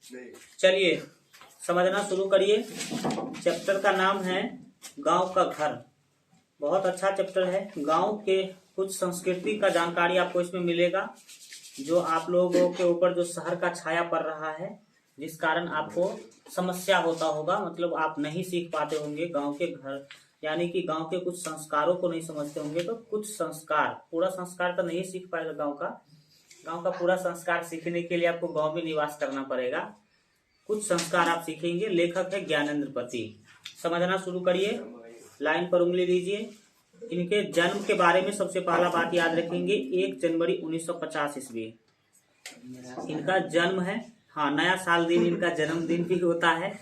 चलिए समझना शुरू करिए। चैप्टर का नाम है गांव का घर। बहुत अच्छा चैप्टर है। गांव के कुछ संस्कृति का जानकारी आपको इसमें मिलेगा, जो आप लोगों के ऊपर जो शहर का छाया पड़ रहा है, जिस कारण आपको समस्या होता होगा, मतलब आप नहीं सीख पाते होंगे गांव के घर, यानी कि गांव के कुछ संस्कारों को नहीं समझते होंगे। तो कुछ संस्कार, पूरा संस्कार तो नहीं सीख पाएगा गांव का पूरा संस्कार सीखने के लिए आपको गांव में निवास करना पड़ेगा। कुछ संस्कार आप सीखेंगे। लेखक है ज्ञानेंद्र पति। समझना शुरू करिए। लाइन पर उंगली दीजिए। इनके जन्म के बारे में सबसे पहला बात याद रखेंगे, 1 जनवरी 1950 ईस्वी इनका जन्म है। हाँ, नया साल दिन इनका जन्मदिन भी होता है।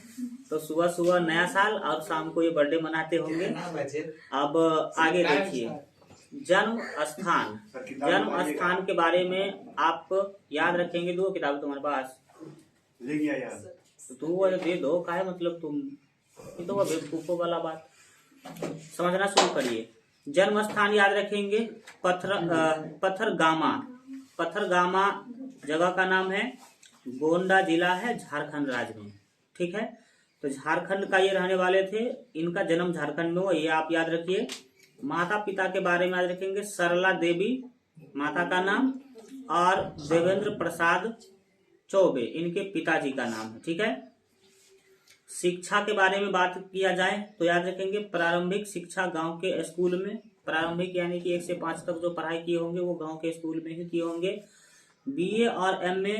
तो सुबह सुबह नया साल और शाम को ये बर्थडे मनाते होंगे। अब आगे देखिए, जन्म स्थान के बारे में आप याद रखेंगे। 2 किताब तुम्हारे पास ले गया यार, तो दे दो। का है मतलब तुम ये तो बेवकूफों वाला बात। समझना शुरू करिए। जन्म स्थान याद रखेंगे, पथरगामा जगह का नाम है। गोंडा जिला है, झारखंड राज्य में। ठीक है, तो झारखंड का ये रहने वाले थे। इनका जन्म झारखंड में हुआ, ये आप याद रखिए। माता पिता के बारे में याद रखेंगे, सरला देवी माता का नाम और देवेंद्र प्रसाद चौबे इनके पिताजी का नाम है। ठीक है। शिक्षा के बारे में बात किया जाए तो याद रखेंगे, प्रारंभिक शिक्षा गांव के स्कूल में। प्रारंभिक यानी कि 1 से 5 तक जो पढ़ाई किए होंगे वो गांव के स्कूल में ही किए होंगे। BA और MA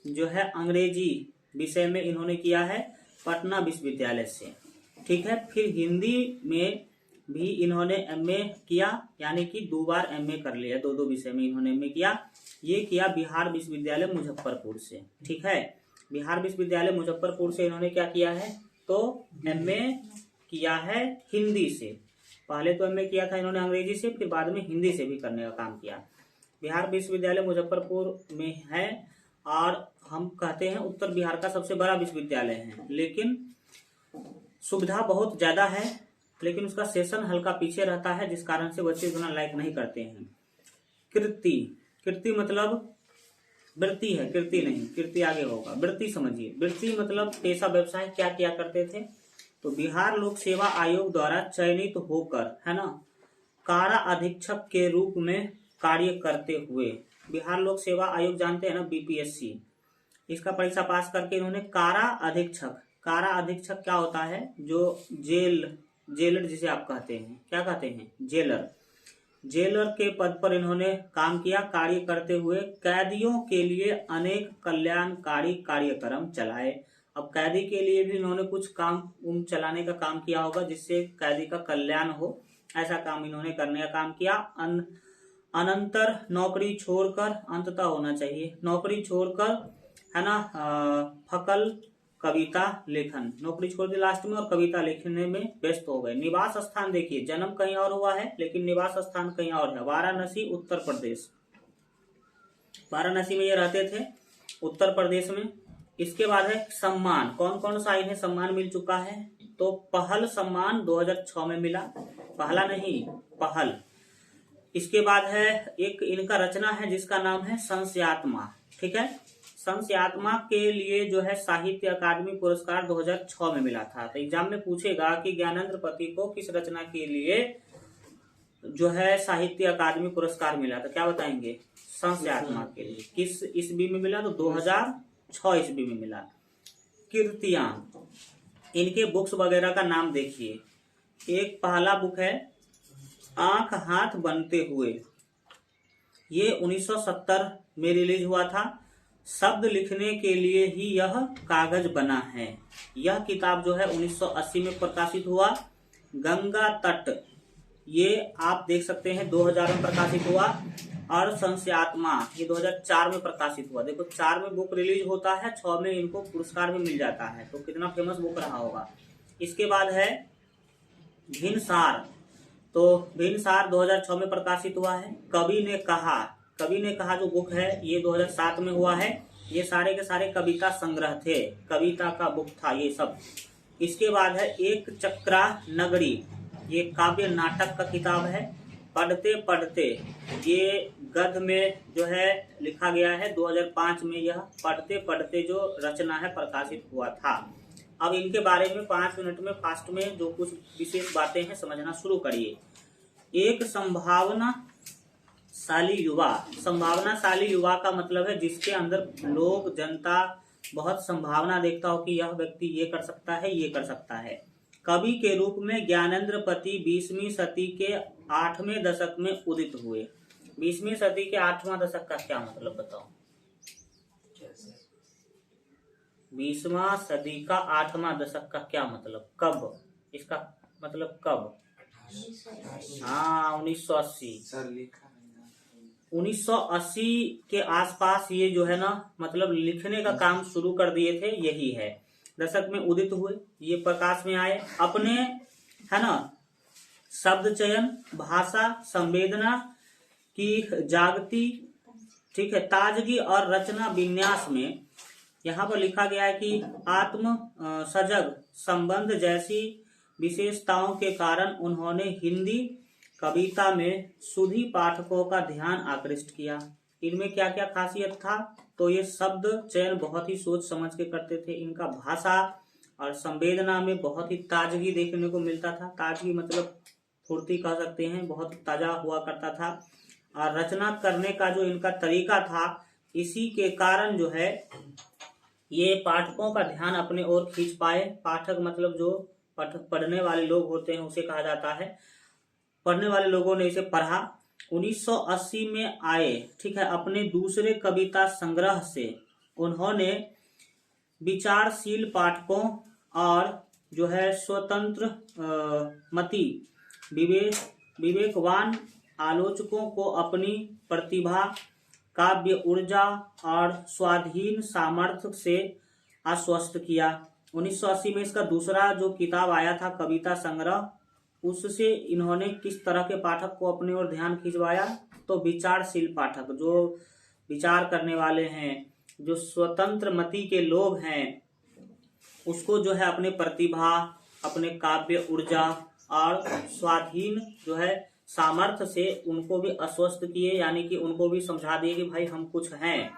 जो है अंग्रेजी विषय में इन्होंने किया है पटना विश्वविद्यालय से। ठीक है। फिर हिंदी में भी इन्होंने MA किया, यानी कि 2 बार MA कर लिया। 2 विषय में इन्होंने MA किया। ये किया बिहार विश्वविद्यालय मुजफ्फरपुर से। ठीक है, बिहार विश्वविद्यालय मुजफ्फरपुर से इन्होंने क्या किया है, तो MA किया है हिंदी से। पहले तो MA किया था इन्होंने अंग्रेजी से, फिर बाद में हिंदी से भी करने का काम किया। बिहार विश्वविद्यालय मुजफ्फरपुर में है और हम कहते हैं उत्तर बिहार का सबसे बड़ा विश्वविद्यालय है। लेकिन सुविधा बहुत ज्यादा है, लेकिन उसका सेशन हल्का पीछे रहता है, जिस कारण से बच्चे उतना लाइक नहीं करते हैं। कृति मतलब वृत्ति है, कृति नहीं, कृति आगे होगा। वृत्ति समझिए। वृत्ति मतलब पेशा व्यवसाय। क्या किया करते थे, तो बिहार लोक सेवा आयोग द्वारा चयनित होकर, है ना, कारा अधीक्षक के रूप में कार्य करते हुए, बिहार लोक सेवा आयोग जानते हैं ना, BPSC, इसका परीक्षा पास करके इन्होंने कारा अधीक्षक क्या होता है, जो जेलर जिसे आप कहते हैं, क्या कहते हैं, जेलर के पद पर इन्होंने काम किया। कार्य करते हुए कैदियों के लिए अनेक कल्याणकारी कार्यक्रम चलाए। अब कैदी के लिए भी इन्होंने कुछ काम चलाने का काम किया होगा, जिससे कैदी का कल्याण हो, ऐसा काम इन्होंने करने का काम किया। अनंतर नौकरी छोड़कर, अंततः होना चाहिए, नौकरी छोड़कर, है ना, फकल कविता लेखन, नौकरी छोड़ दी लास्ट में और कविता लिखने में व्यस्त हो गए। निवास स्थान देखिए, जन्म कहीं और हुआ है लेकिन निवास स्थान कहीं और है, वाराणसी उत्तर प्रदेश। वाराणसी में ये रहते थे, उत्तर प्रदेश में। इसके बाद है सम्मान। कौन कौन सा इन्हें सम्मान मिल चुका है, तो पहल सम्मान 2006 में मिला। पहला नहीं, पहल। इसके बाद है एक इनका रचना है जिसका नाम है संस्यात्मा। ठीक है, संस्यात्मा के लिए जो है साहित्य अकादमी पुरस्कार 2006 में मिला था। तो एग्जाम में पूछेगा कि ज्ञानेंद्र पति को किस रचना के लिए जो है साहित्य अकादमी पुरस्कार मिला, तो क्या बताएंगे, संस्यात्मा के लिए। किस ईस्वी में मिला, तो 2006 ईस्वी में मिला। कीर्तियां, इनके बुक्स वगैरह का नाम देखिए। एक पहला बुक है आंख हाथ बनते हुए, ये 1970 में रिलीज हुआ था। शब्द लिखने के लिए ही यह कागज बना है, यह किताब जो है 1980 में प्रकाशित हुआ। गंगा तट, ये आप देख सकते हैं 2000 में प्रकाशित हुआ। और संस्यात्मा ये 2004 में प्रकाशित हुआ। देखो 4 में बुक रिलीज होता है, 6 में इनको पुरस्कार भी मिल जाता है, तो कितना फेमस बुक रहा होगा। इसके बाद है भिनसार, तो भिनसार 2006 में प्रकाशित हुआ है। कवि ने कहा जो बुक है ये 2007 में हुआ है। ये सारे के सारे कविता संग्रह थे, कविता का बुक था ये सब। इसके बाद है एक चक्रा नगरी, ये काव्य नाटक का किताब है। पढ़ते पढ़ते, ये गद्य में जो है लिखा गया है 2005 में, यह पढ़ते पढ़ते जो रचना है प्रकाशित हुआ था। अब इनके बारे में 5 मिनट में फास्ट में जो कुछ विशेष बातें हैं समझना शुरू करिए। एक संभावनाशाली युवा। संभावनाशाली युवा का मतलब है जिसके अंदर लोग, जनता बहुत संभावना देखता हो कि यह व्यक्ति ये कर सकता है, ये कर सकता है। कवि के रूप में ज्ञानेंद्र पति 20वीं सदी के 8वें दशक में उदित हुए। 20वीं सदी के 8वां दशक का क्या मतलब बताओ? 20वां सदी का 8वां दशक का क्या मतलब, कब? इसका मतलब कब? हाँ, 1980। 1980 के आसपास ये जो है ना, मतलब लिखने का काम शुरू कर दिए थे, यही है। दशक में उदित हुए, ये प्रकाश में आए। अपने, है ना, शब्द चयन, भाषा, संवेदना की जागती, ठीक है, ताजगी और रचना विन्यास में यहाँ पर लिखा गया है कि आत्म सजग संबंध जैसी विशेषताओं के कारण उन्होंने हिंदी कविता में सुधी पाठकों का ध्यान आकृष्ट किया। इनमें क्या क्या खासियत था? तो ये शब्द चयन बहुत ही सोच समझ के करते थे। इनका भाषा और संवेदना में बहुत ही ताजगी देखने को मिलता था। ताजगी मतलब फुर्ती कह सकते हैं, बहुत ताजा हुआ करता था। और रचना करने का जो इनका तरीका था, इसी के कारण जो है ये पाठकों का ध्यान अपने ओर खींच पाए। पाठक मतलब जो पढ़ने वाले लोग होते हैं उसे कहा जाता है। पढ़ने वाले लोगों ने इसे पढ़ा। 1980 में आए, ठीक है, अपने दूसरे कविता संग्रह से उन्होंने विचारशील पाठकों और जो है स्वतंत्र मति विवेकवान आलोचकों को अपनी प्रतिभा, काव्य ऊर्जा और स्वाधीन सामर्थ्य से आश्वस्त किया। 1980 में इसका दूसरा जो किताब आया था कविता संग्रह, उससे इन्होंने किस तरह के पाठक को अपने ओर ध्यान खिंचवाया? तो विचारशील पाठक, जो विचार करने वाले हैं, जो स्वतंत्र मति के लोग हैं, उसको जो है अपने प्रतिभा, अपने काव्य ऊर्जा और स्वाधीन जो है सामर्थ्य से उनको भी आश्वस्त किए, यानी कि उनको भी समझा दिए कि भाई हम कुछ हैं,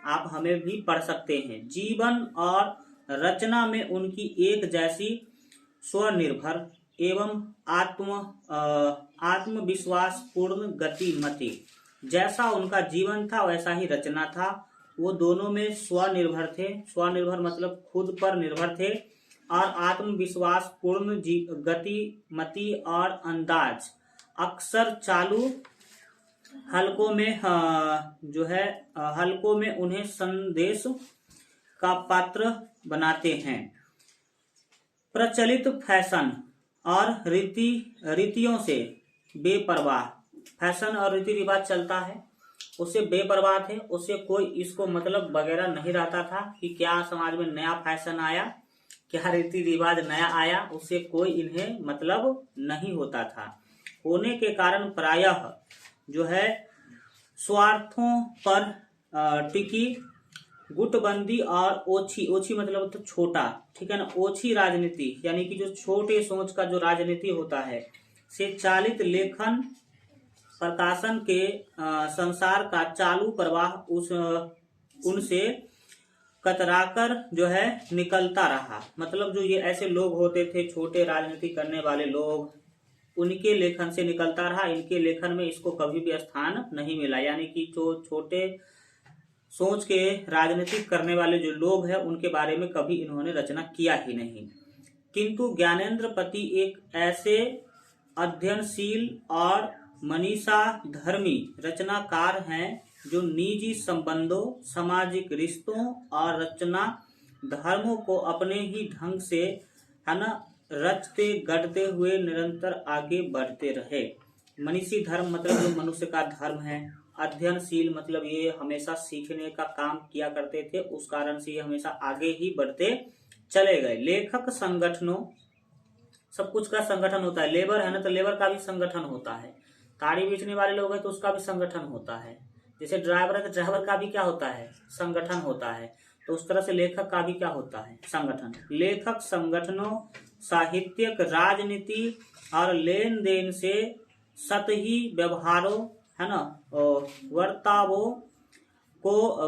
आप हमें भी पढ़ सकते हैं। जीवन और रचना में उनकी एक जैसी स्वनिर्भर एवं आत्मविश्वास पूर्ण गतिमति, जैसा उनका जीवन था वैसा ही रचना था। वो दोनों में स्वनिर्भर थे। स्वनिर्भर मतलब खुद पर निर्भर थे। और आत्मविश्वास पूर्ण गतिमति और अंदाज, अक्सर चालू हलकों में जो है हलकों में उन्हें संदेश का पात्र बनाते हैं। प्रचलित फैशन और रीतियों से बेपरवाह, फैशन और रीति रिवाज चलता है उससे बेपरवाह थे। उससे कोई इसको मतलब वगैरह नहीं रहता था कि क्या समाज में नया फैशन आया, क्या रीति रिवाज नया आया, उससे कोई इन्हें मतलब नहीं होता था। होने के कारण प्रायः जो है स्वार्थों पर टिकी गुटबंदी और ओछी मतलब तो छोटा, ठीक है ना, ओछी राजनीति, यानी कि जो छोटे सोच का जो राजनीति होता है से चालित लेखन प्रकाशन के संसार का चालू प्रवाह उनसे कतराकर जो है निकलता रहा। मतलब जो ये ऐसे लोग होते थे, छोटे राजनीति करने वाले लोग, उनके लेखन से निकलता रहा। इनके लेखन में इसको कभी भी स्थान नहीं मिला, यानी कि जो छोटे सोच के राजनीतिक करने वाले जो लोग हैं उनके बारे में कभी इन्होंने रचना किया ही नहीं। किंतु ज्ञानेंद्र पति एक ऐसे अध्ययनशील और मनीषा धर्मी रचनाकार हैं जो निजी संबंधों, सामाजिक रिश्तों और रचना धर्मों को अपने ही ढंग से, है ना, रचते गढ़ते हुए निरंतर आगे बढ़ते रहे। मनीषी धर्म मतलब जो मनुष्य का धर्म है। अध्ययनशील मतलब ये हमेशा सीखने का काम किया करते थे, उस कारण से ये हमेशा आगे ही बढ़ते चले गए। लेखक संगठनों, सब कुछ का संगठन होता है। लेबर है ना, तो लेबर का भी संगठन होता है। ताड़ी बेचने वाले लोग हैं तो उसका भी संगठन होता है। जैसे ड्राइवर है तो ड्राइवर का भी क्या होता है, संगठन होता है। तो उस तरह से लेखक का भी क्या होता है, संगठन। लेखक संगठनों, साहित्यिक, राजनीति और लेन देन से सतही व्यवहारों, है ना,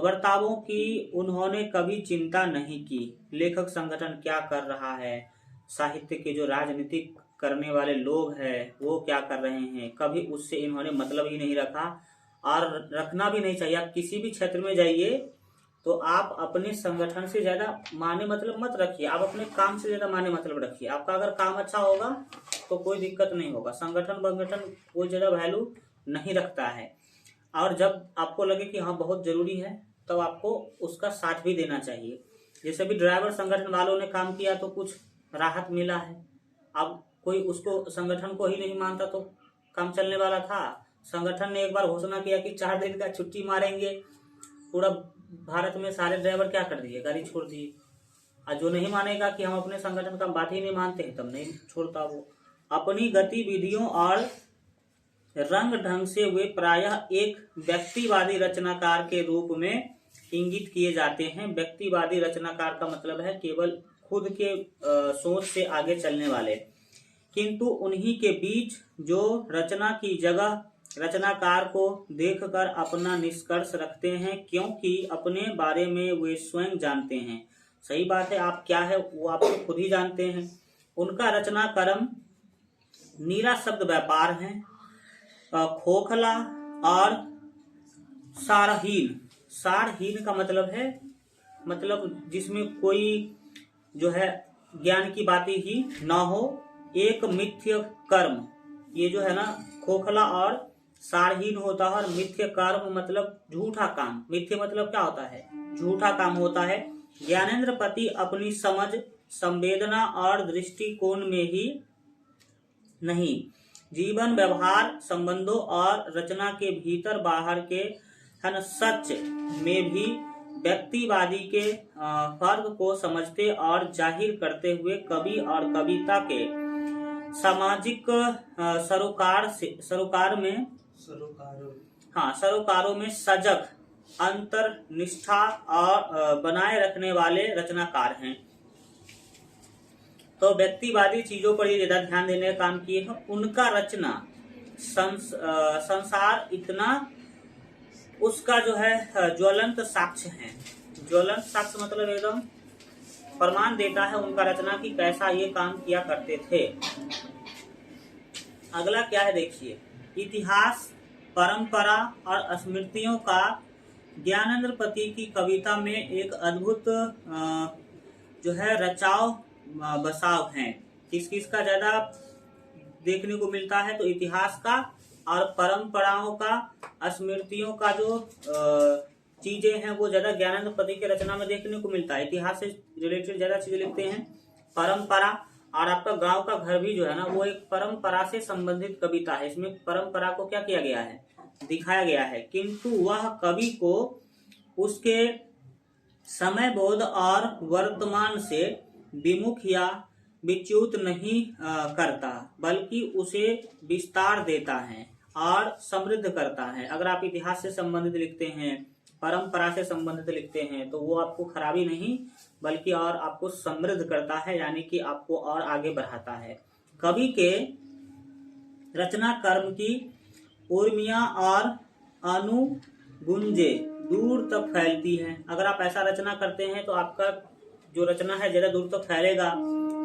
वर्तावों की उन्होंने कभी चिंता नहीं की। लेखक संगठन क्या कर रहा है, साहित्य के जो राजनीतिक करने वाले लोग हैं वो क्या कर रहे हैं, कभी उससे इन्होंने मतलब ही नहीं रखा और रखना भी नहीं चाहिए। आप किसी भी क्षेत्र में जाइए तो आप अपने संगठन से ज्यादा माने मतलब मत रखिए, आप अपने काम से ज्यादा माने मतलब रखिए। आपका अगर काम अच्छा होगा तो कोई दिक्कत नहीं होगा। संगठन कोई ज्यादा वैल्यू नहीं रखता है। और जब आपको लगे कि हाँ बहुत जरूरी है तब आपको उसका साथ भी देना चाहिए। जैसे भी ड्राइवर संगठन वालों ने काम किया तो कुछ राहत मिला है। अब कोई उसको संगठन को ही नहीं मानता तो काम चलने वाला था। संगठन ने एक बार घोषणा किया कि 4 दिन का छुट्टी मारेंगे, पूरा भारत में सारे ड्राइवर क्या कर दिए, गाड़ी छोड़ दिए। और जो नहीं मानेगा कि हम अपने संगठन का बात ही नहीं मानते हैं तब नहीं छोड़ता। वो अपनी गतिविधियों और रंग ढंग से वे प्रायः एक व्यक्तिवादी रचनाकार के रूप में इंगित किए जाते हैं। व्यक्तिवादी रचनाकार का मतलब है केवल खुद के सोच से आगे चलने वाले, किंतु उन्हीं के बीच जो रचना की जगह रचनाकार को देखकर अपना निष्कर्ष रखते हैं, क्योंकि अपने बारे में वे स्वयं जानते हैं। सही बात है, आप क्या है वो आप तो खुद ही जानते हैं। उनका रचना कर्म नीरा शब्द व्यापार है, खोखला और सारहीन का मतलब है मतलब जिसमें कोई जो है ज्ञान की बातें ही ना हो, एक मिथ्य कर्म। ये जो है ना खोखला और सारहीन होता है। और मिथ्य कर्म मतलब झूठा काम। मिथ्य मतलब क्या होता है, झूठा काम होता है। ज्ञानेंद्र पति अपनी समझ, संवेदना और दृष्टिकोण में ही नहीं, जीवन व्यवहार संबंधों और रचना के भीतर बाहर के सच में भी व्यक्तिवादी के फर्क को समझते और जाहिर करते हुए कवि और कविता के सामाजिक सरोकारों में सजग अंतर्निष्ठा और बनाए रखने वाले रचनाकार हैं। तो व्यक्तिवादी चीजों पर ही ज्यादा ध्यान देने का काम किए हैं। उनका रचना संसार इतना उसका जो है ज्वलंत साक्ष्य है। ज्वलंत साक्ष्य मतलब एकदम प्रमाण देता है उनका रचना की कैसा ये काम किया करते थे। अगला क्या है देखिए, इतिहास, परंपरा और स्मृतियों का ज्ञानेंद्र पति की कविता में एक अद्भुत जो है रचाव बसाव है। किस का ज्यादा देखने को मिलता है तो इतिहास का और परंपराओं का, स्मृतियों का जो चीजें हैं वो ज्यादा ज्ञानेंद्र पति के रचना में देखने को मिलता है। इतिहास से रिलेटेड ज्यादा चीजें लिखते हैं। परंपरा और आपका गांव का घर भी जो है ना वो एक परंपरा से संबंधित कविता है। इसमें परंपरा को क्या किया गया है, दिखाया गया है, किंतु वह कवि को उसके समय बोध और वर्तमान से विमुख या विच्युत नहीं करता, बल्कि उसे विस्तार देता है और समृद्ध करता है। अगर आप इतिहास से संबंधित लिखते हैं, परंपरा से संबंधित लिखते हैं तो वो आपको खराबी नहीं बल्कि और आपको समृद्ध करता है, यानी कि आपको और आगे बढ़ाता है। कवि के रचना कर्म की उर्मियां और अनुगुंजे दूर तक फैलती हैं। अगर आप ऐसा रचना करते हैं तो आपका जो रचना है ज्यादा दूर तक फैलेगा।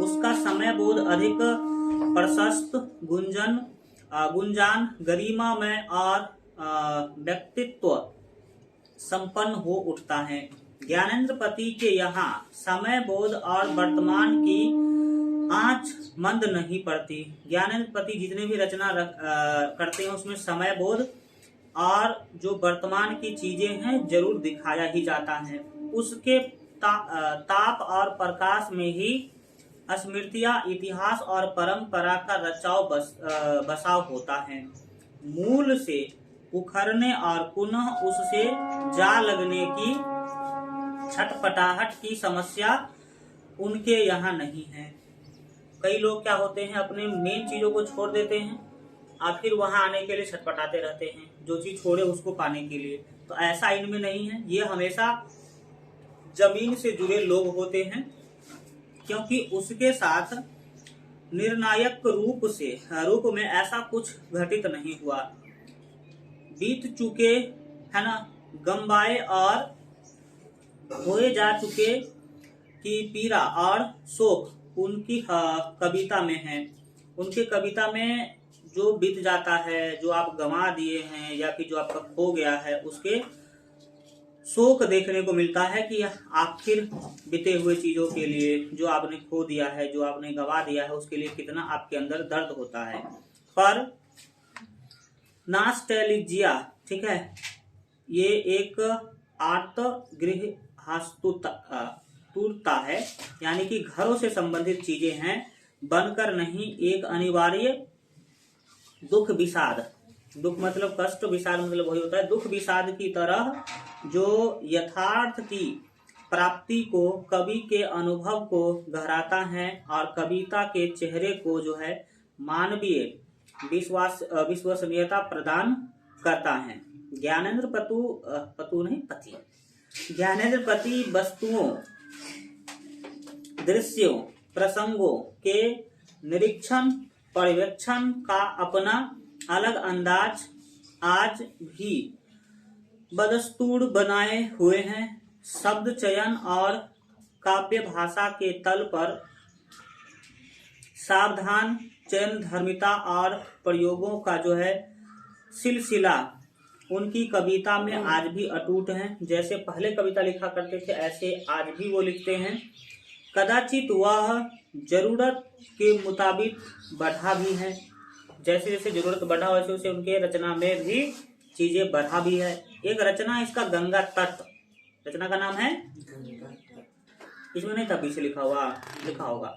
उसका समय बोध अधिक प्रशस्त, गुंजान, गरिमामय और व्यक्तित्व संपन्न हो उठता है। ज्ञानेंद्र पति के यहाँ समय बोध और वर्तमान की आंच मंद नहीं पड़ती। ज्ञानेंद्र पति जितने भी रचना करते हैं उसमें समय बोध और जो वर्तमान की चीजें हैं जरूर दिखाया ही जाता है। उसके ताप और प्रकाश में ही स्मृतियां, इतिहास और परंपरा का रचाव बसाव होता है। मूल से उखड़ने और पुनः उससे जा लगने की छटपटाहट की समस्या उनके यहाँ नहीं है। कई लोग क्या होते हैं, अपने मेन चीजों को छोड़ देते हैं और फिर वहां आने के लिए छटपटाते रहते हैं, जो चीज छोड़े उसको पाने के लिए। तो ऐसा इनमें नहीं है। ये हमेशा जमीन से जुड़े लोग होते हैं, क्योंकि उसके साथ निर्णायक रूप में ऐसा कुछ घटित नहीं हुआ। बीत चुके है ना गमबाए और होए जा चुके की पीड़ा और शोक उनकी कविता में है। उनकी कविता में जो बीत जाता है, जो आप गंवा दिए हैं या फिर जो आपका खो गया है, उसके शोक देखने को मिलता है कि आखिर बीते हुए चीजों के लिए जो आपने खो दिया है, जो आपने गंवा दिया है, उसके लिए कितना आपके अंदर दर्द होता है। पर नॉस्टैल्जिया, ठीक है, ये एक आर्तगृहास्तुरता है, यानी कि घरों से संबंधित चीजें हैं, बनकर नहीं एक अनिवार्य दुख विषाद। दुख मतलब कष्ट, विषाद मतलब वही होता है दुख विषाद की तरह, जो यथार्थ की प्राप्ति को, कवि के अनुभव को गहराता है और कविता के चेहरे को जो है मानवीय विश्वसनीयता प्रदान करता है। ज्ञानेंद्र पति वस्तुओं, दृश्यों, प्रसंगों के निरीक्षण पर्यवेक्षण का अपना अलग अंदाज आज भी बदस्तूर बनाए हुए हैं। शब्द चयन और काव्य भाषा के तल पर सावधान चयन, धर्मिता और प्रयोगों का जो है सिलसिला उनकी कविता में आज भी अटूट है। जैसे पहले कविता लिखा करते थे, ऐसे आज भी वो लिखते हैं। कदाचित वह जरूरत के मुताबिक बढ़ा भी है, जैसे जैसे जरूरत बढ़ा वैसे वैसे उनके रचना में भी चीजें बढ़ा भी है। एक रचना इसका गंगा तट, रचना का नाम है, इसमें नहीं था, पीछे लिखा होगा।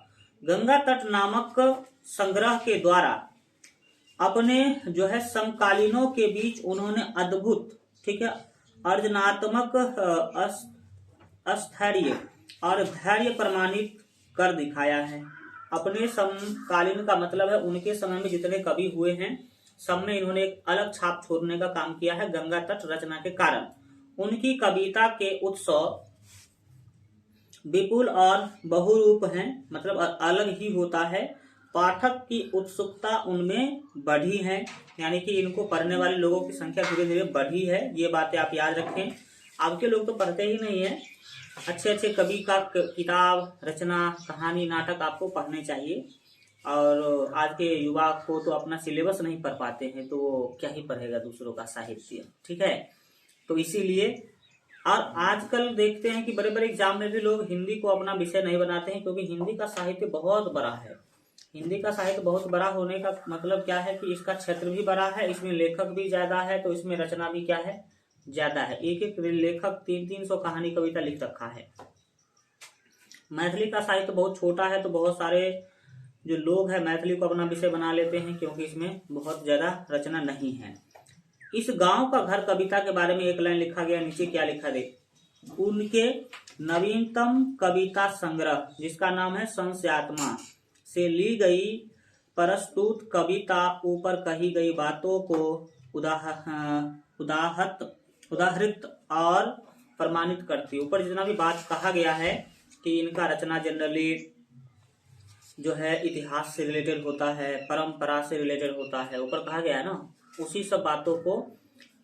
गंगा तट नामक संग्रह के द्वारा अपने जो है समकालीनों के बीच उन्होंने अद्भुत, ठीक है, अर्जनात्मक स्थैर्य और धैर्य प्रमाणित कर दिखाया है। अपने समकालीन का मतलब है उनके समय में जितने कवि हुए हैं, सब में इन्होंने एक अलग छाप छोड़ने का काम किया है गंगा तट रचना के कारण। उनकी कविता के उत्सव विपुल और बहुरूप हैं, मतलब अलग ही होता है। पाठक की उत्सुकता उनमें बढ़ी है, यानी कि इनको पढ़ने वाले लोगों की संख्या धीरे धीरे बढ़ी है। ये बातें आप याद रखें। आपके लोग तो पढ़ते ही नहीं है। अच्छे अच्छे कवि का किताब, रचना, कहानी, नाटक आपको पढ़ने चाहिए। और आज के युवा को तो अपना सिलेबस नहीं पढ़ पाते हैं, तो वो क्या ही पढ़ेगा दूसरों का साहित्य, ठीक है। तो इसीलिए, और आजकल देखते हैं कि बड़े बड़े एग्जाम में भी लोग हिंदी को अपना विषय नहीं बनाते हैं, क्योंकि हिंदी का साहित्य बहुत बड़ा है। हिंदी का साहित्य बहुत बड़ा होने का मतलब क्या है कि इसका क्षेत्र भी बड़ा है, इसमें लेखक भी ज्यादा है, तो इसमें रचना भी क्या है, ज्यादा है। एक एक लेखक 300 कहानी कविता लिख रखा है। मैथिली का साहित्य बहुत छोटा है, तो बहुत सारे जो लोग हैं मैथिली को अपना विषय बना लेते हैं, क्योंकि इसमें बहुत ज्यादा रचना नहीं है। इस गांव का घर कविता के बारे में एक लाइन लिखा गया, नीचे क्या लिखा दे, उनके नवीनतम कविता संग्रह जिसका नाम है संशयात्मा से ली गई प्रस्तुत कविता ऊपर कही गई बातों को उदाहरित और प्रमाणित करती है। ऊपर जितना भी बात कहा गया है कि इनका रचना जनरली जो है इतिहास से रिलेटेड होता है, परंपरा से रिलेटेड होता है, ऊपर कहा गया है ना, उसी सब बातों को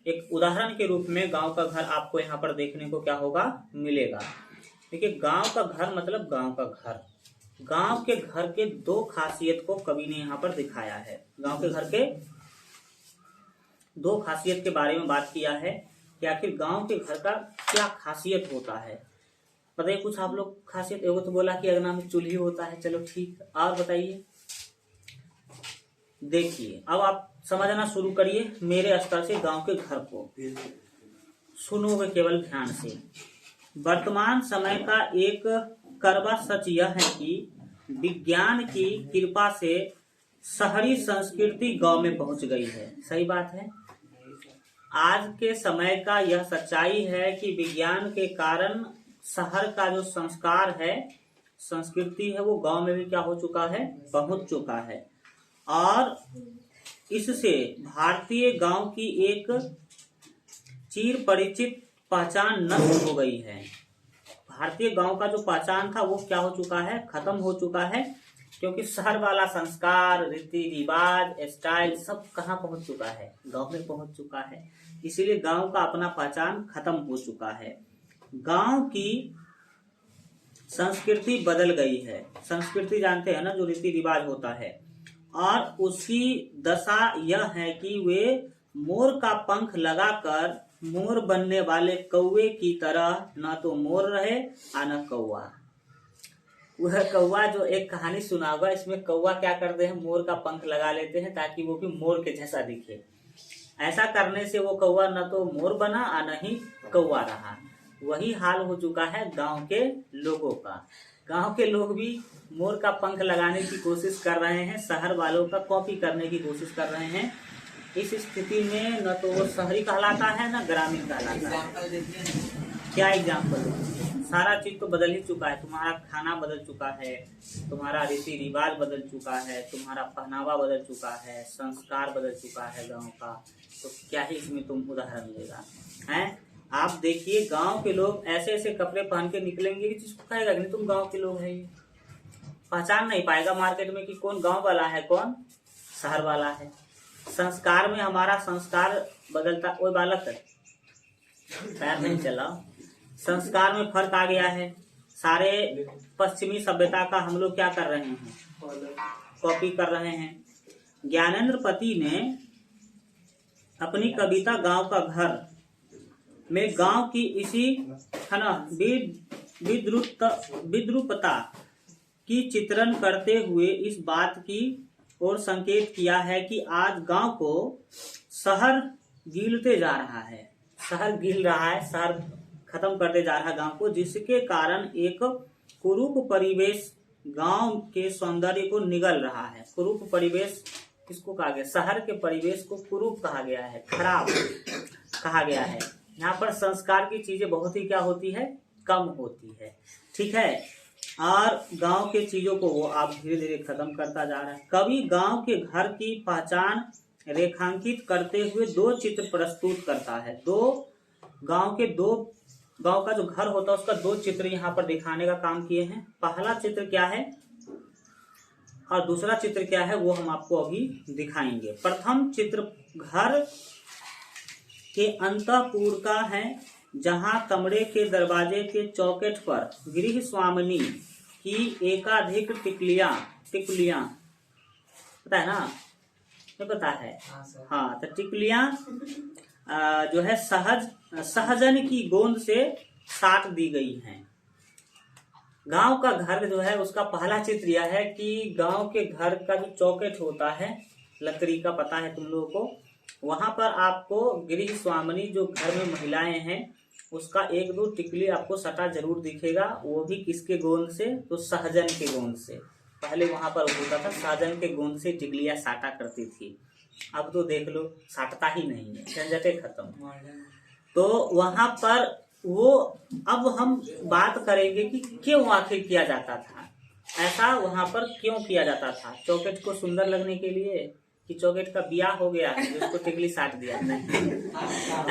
एक उदाहरण के रूप में गांव का घर आपको यहाँ पर देखने को क्या होगा, मिलेगा। देखिए, गांव का घर मतलब गांव का घर, गांव के घर के दो खासियत को कवि ने यहाँ पर दिखाया है। गांव के घर के दो खासियत के बारे में बात किया है कि आखिर गांव के घर का क्या खासियत होता है। बताइए कुछ आप लोग खासियत। एगो तो बोला कि अगना में चूल्ही होता है, चलो ठीक, और बताइए। देखिए, अब आप समझना शुरू करिए मेरे स्तर से गांव के घर को, सुनोगे केवल ध्यान से। वर्तमान समय का एक कड़वा सच यह है कि विज्ञान की कृपा से शहरी संस्कृति गांव में पहुंच गई है। सही बात है। आज के समय का यह सच्चाई है कि विज्ञान के कारण शहर का जो संस्कार है, संस्कृति है, वो गांव में भी क्या हो चुका है, पहुंच चुका है। और इससे भारतीय गांव की एक चिर परिचित पहचान नष्ट हो गई है। भारतीय गांव का जो पहचान था वो क्या हो चुका है, खत्म हो चुका है। क्योंकि शहर वाला संस्कार, रीति रिवाज, स्टाइल सब कहाँ पहुंच चुका है, गांव में पहुंच चुका है। इसीलिए गांव का अपना पहचान खत्म हो चुका है। गांव की संस्कृति बदल गई है। संस्कृति जानते हैं ना, जो रीति रिवाज होता है। और उसकी दशा यह है कि वे मोर का पंख लगाकर मोर बनने वाले कौवे की तरह न तो मोर रहे और न कौवा। वह कौवा, जो एक कहानी सुना होगा, इसमें कौवा क्या करते हैं, मोर का पंख लगा लेते हैं ताकि वो भी मोर के जैसा दिखे। ऐसा करने से वो कौवा न तो मोर बना और न ही कौवा रहा। वही हाल हो चुका है गांव के लोगों का। गांव के लोग भी मोर का पंख लगाने की कोशिश कर रहे हैं, शहर वालों का कॉपी करने की कोशिश कर रहे हैं। इस स्थिति में न तो वो शहरी कहलाता है न ग्रामीण कहलाता है। क्या एग्जाम्पल? सारा चीज तो बदल ही चुका है। तुम्हारा खाना बदल चुका है, तुम्हारा रीति रिवाज बदल चुका है, तुम्हारा पहनावा बदल चुका है, संस्कार बदल चुका है गांव का। तो क्या ही इसमें तुम उदाहरण लेगा हैं? आप देखिए, गांव के लोग ऐसे ऐसे कपड़े पहन के निकलेंगे कि जिसको कहेगा कि नहीं तुम गांव के लोग हैं, ये पहचान नहीं पाएगा मार्केट में कि कौन गांव वाला है, कौन शहर वाला है। संस्कार में हमारा संस्कार बदलता, कोई बालक है पैर नहीं चला, संस्कार में फर्क आ गया है। सारे पश्चिमी सभ्यता का हम लोग क्या कर रहे हैं, कॉपी कर रहे हैं। ज्ञानेंद्र पति ने अपनी कविता गांव का घर में गांव की इसी है ना विद्रूपता की चित्रण करते हुए इस बात की ओर संकेत किया है कि आज गांव को शहर गिलते जा रहा है। शहर गिल रहा है, शहर खत्म करते जा रहा है गांव को, जिसके कारण एक कुरूप परिवेश गांव के सौंदर्य को निगल रहा है। कुरूप परिवेश किसको कहा गया? शहर के परिवेश को कुरूप कहा गया है, खराब कहा गया है। यहाँ पर संस्कार की चीजें बहुत ही क्या होती है, कम होती है। ठीक है, और गांव के चीजों को वो आप धीरे धीरे खत्म करता जा रहा है। कवि गांव के घर की पहचान रेखांकित करते हुए दो चित्र प्रस्तुत करता है। गांव का जो घर होता है उसका दो चित्र यहाँ पर दिखाने का काम किए हैं। पहला चित्र क्या है और दूसरा चित्र क्या है वो हम आपको अभी दिखाएंगे। प्रथम चित्र घर के अंतःपुर का है, जहां कमरे के दरवाजे के चौखट पर गृह स्वामिनी की एकाधिक टिकुलियां पता है ना, ये पता है हाँ। तो टिकुलियां जो है सहजन की गोंद से साट दी गई हैं। गांव का घर जो है उसका पहला चित्र यह है कि गांव के घर का जो चौखट होता है लकड़ी का, पता है तुम लोगों को, वहां पर आपको गृह स्वामिनी जो घर में महिलाएं हैं उसका एक दो टिकली आपको सटा जरूर दिखेगा। वो भी किसके गोंद से? तो सहजन के गोंद से। पहले वहां पर होता था सहजन के गोंद से टिकलियां साटा करती थी। अब तो देख लो साटता ही नहीं है, झंझटे खत्म। तो वहां पर वो, अब हम बात करेंगे कि क्यों आखिर किया जाता था ऐसा, वहां पर क्यों किया जाता था? चौखट को सुंदर लगने के लिए कि चौखट का ब्याह हो गया उसको टिकली साट दिया? नहीं,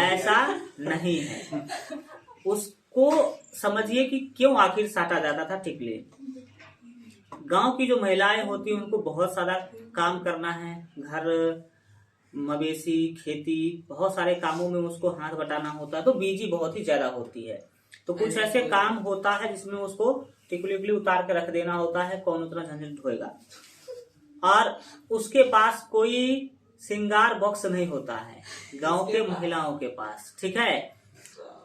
ऐसा नहीं है। उसको समझिए कि क्यों आखिर साटा जाता था टिकली। गांव की जो महिलाएं होती हैं उनको बहुत सारा काम करना है, घर मवेशी खेती बहुत सारे कामों में उसको हाथ बटाना होता है, तो बिजी बहुत ही ज्यादा होती है। तो कुछ ऐसे काम होता है जिसमें उसको टिकली उतार के रख देना होता है, कौन उतना झंझट ढोएगा। और उसके पास कोई श्रृंगार बॉक्स नहीं होता है गांव के महिलाओं के पास। ठीक है,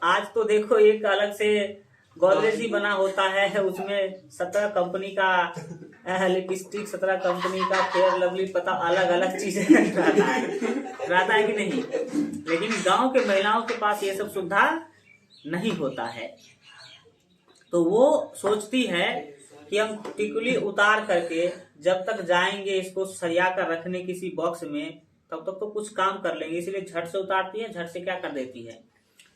आज तो देखो एक अलग से गोदरेज ही बना होता है, उसमें 17 कंपनी का लिपस्टिक, 17 कंपनी का फेयर लवली, पता अलग अलग चीजें रहता है कि नहीं। लेकिन गांव के महिलाओं के पास ये सब सुविधा नहीं होता है। तो वो सोचती है कि हम टिकुली उतार करके जब तक जाएंगे इसको सरिया कर रखने किसी बॉक्स में, तब तक तो कुछ काम कर लेंगे। इसलिए झट से उतारती है, झट से क्या कर देती है,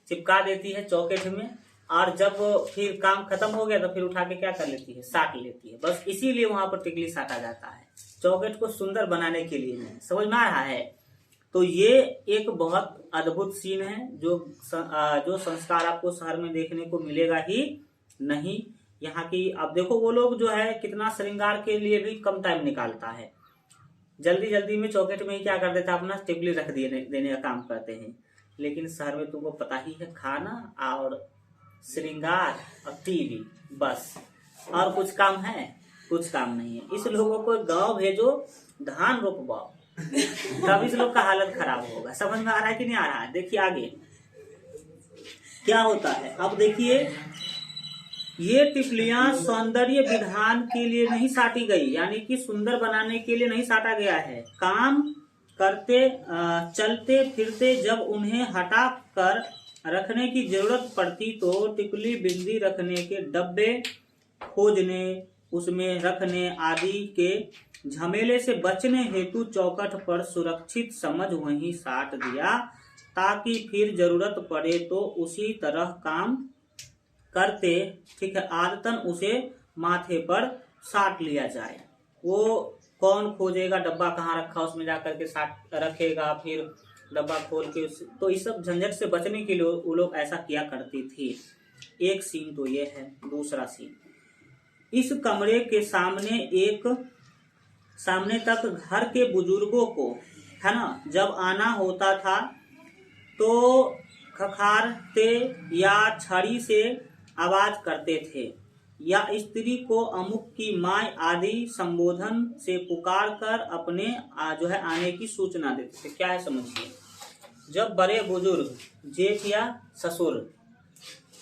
चिपका देती है चौखट में। और जब फिर काम खत्म हो गया तो फिर उठा के क्या कर लेती है, साट लेती है। बस इसीलिए वहां पर टिकली साटा जाता है, चौखट को सुंदर बनाने के लिए नहीं। समझ में आ रहा है? तो ये एक बहुत अद्भुत सीन है जो संस्कार आपको शहर में देखने को मिलेगा ही नहीं। यहाँ की। अब देखो वो लोग जो है कितना श्रृंगार के लिए भी कम टाइम निकालता है, जल्दी जल्दी में चौकेट में ही क्या कर देता है, अपना टिकली रख देने का काम करते हैं। लेकिन शहर में तुमको पता ही है, खाना और श्रृंगार और टीवी, बस और कुछ काम है? कुछ काम नहीं है। इस लोगों को गांव भेजो, धान रोपवाओ, तब इस लोग का हालत खराब होगा। समझ में आ रहा है कि नहीं आ रहा है? देखिए आगे क्या होता है। अब देखिए, ये टिकलियां सौंदर्य विधान के लिए नहीं साटी गई, यानी कि सुंदर बनाने के लिए नहीं साटा गया है। काम करते चलते फिरते जब उन्हें हटा कर रखने की जरूरत पड़ती तो टिकली बिंदी रखने के डब्बे खोजने, उसमें रखने आदि के झमेले से बचने हेतु चौखट पर सुरक्षित समझ वहीं साट दिया, ताकि फिर जरूरत पड़े तो उसी तरह काम करते, ठीक है, आदतन उसे माथे पर साट लिया जाए। वो कौन खोजेगा डब्बा कहाँ रखा, उसमें जाकर के साट रखेगा, फिर डब्बा खोल के तो इस सब झंझट से बचने के लिए वो लोग ऐसा किया करती थी। एक सीन तो ये है। दूसरा सीन, इस कमरे के सामने तक घर के बुजुर्गों को, है ना, जब आना होता था तो खखारते या छड़ी से आवाज करते थे, या स्त्री को अमुक की माँ आदि संबोधन से पुकार कर अपने जो है आने की सूचना देते थे। क्या है समझिए, जब बड़े बुजुर्ग जेठ या ससुर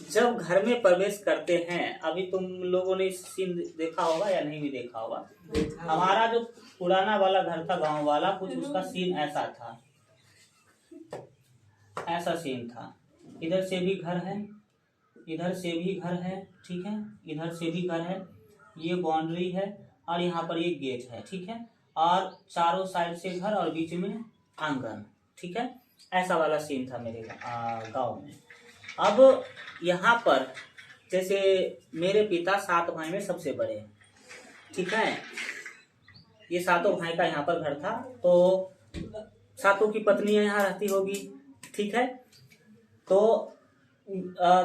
जब घर में प्रवेश करते हैं, अभी तुम लोगों ने इस सीन देखा होगा या नहीं भी देखा होगा। हमारा जो पुराना वाला घर था गांव वाला, कुछ उसका सीन ऐसा था, ऐसा सीन था। इधर से भी घर है, इधर से भी घर है, ठीक है, इधर से भी घर है, ये बाउंड्री है और यहाँ पर ये गेट है, ठीक है, और चारों साइड से घर और बीच में आंगन, ठीक है। ऐसा वाला सीन था मेरे गांव में। अब यहाँ पर जैसे मेरे पिता 7 भाई में सबसे बड़े हैं, ठीक है, ये 7 भाई का यहाँ पर घर था, तो 7 की पत्नियां यहाँ रहती होगी, ठीक है। तो